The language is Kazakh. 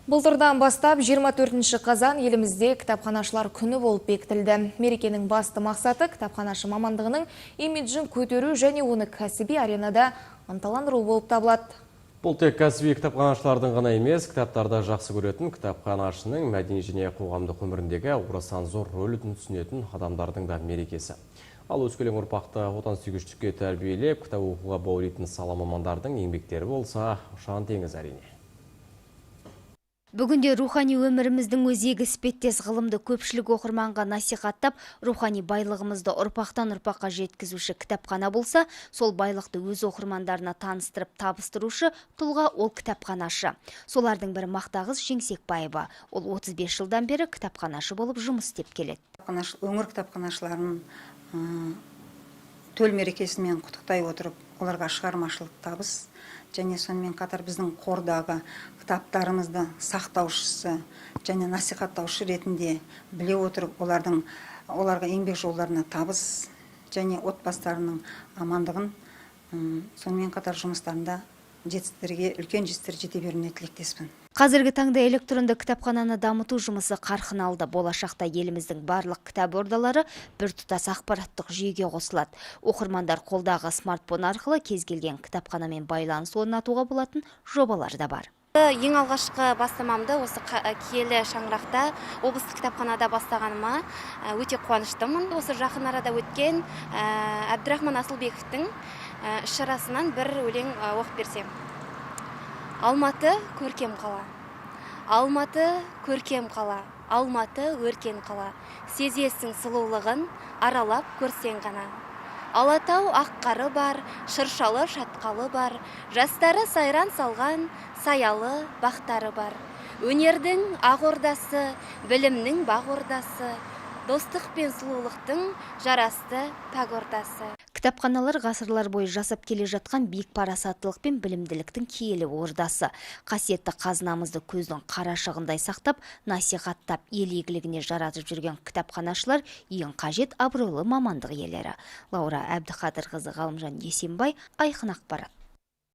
Былтырдан бастап 24 қазан елімізде кітапханашылар күні болып бекітілді. Мерекенің басты мақсаты кітапханашы мамандығының имиджін көтеру және оны кәсіби аренада ынталандыру болып табылады. Бұл тек кәсіби кітапханашылардың ғана емес, кітаптарды жақсы көретін кітапханашының мәдени және қоғамдық өміріндегі орасан зор рөлін түсінетін адамдардың да мерекесі. Ал өскелең ұрпақты отансүйгіштікке тәрбиелеп, кітап оқуға баулитын сала мамандардың еңбектері болса, ұшан теңіз әрине. Бүгінде рухани өміріміздің өзегі іспеттес ғылымды көпшілік оқырманға насихаттап, рухани байлығымызды ұрпақтан ұрпаққа жеткізуші кітапхана болса, сол байлықты өз оқырмандарына таныстырып табыстырушы тұлға ол кітапханашы. Солардың бірі Мақтағыз Жеңсекбаева. Ол 35 жылдан бері кітапханашы болып жұмыс істеп келеді. Өңір кітапханашыларын төл мерекесімен құттықтай отырып, оларға шығармашылық табыс және сонымен қатар біздің қордағы кітаптарымызды сақтаушысы және насихаттаушы ретінде біле отырып, оларға еңбек жолдарына табыс және отбасыларының амандығын, сонымен қатар жұмыстарында үлкен жетістіктер жете беруіне тілектеспін. Қазіргі таңда электронды кітапхананы дамыту жұмысы қарқын алды. Болашақта еліміздің барлық кітап ордалары біртұтас ақпараттық жүйеге қосылады. Оқырмандар қолдағы смартфон арқылы кез келген кітапханамен байланыс орнатуға болатын жобалар да бар. Ең алғашқы бастамамды осы киелі шаңырақта облыстық кітапханада бастағаныма өте қуаныштымын. Осы жақын арада өткен Әбдірахман Асылбековтің іс-шарасынан бір өлең оқып берсем. Алматы көркем қала, Алматы көркем қала, Алматы өркен қала. Сезесің сұлулығын аралап көрсең ғана. Алатау аққары бар, шыршалы шатқалы бар, жастары сайран салған, саялы бақтары бар. Өнердің ақ ордасы, білімнің бақ ордасы, достық пен сұлулықтың жарасты пәк ортасы. Кітапханалар ғасырлар бойы жасап келе жатқан биік парасаттылық пен білімділіктің киелі ордасы. Қасиетті қазынамызды көздің қарашығындай сақтап, насихаттап, ел игілігіне жаратып жүрген кітапханашылар ең қажет абыройлы мамандық иелері. Лаура Әбдіқадырқызы, Ғалымжан Есенбай, Айқын ақпарат.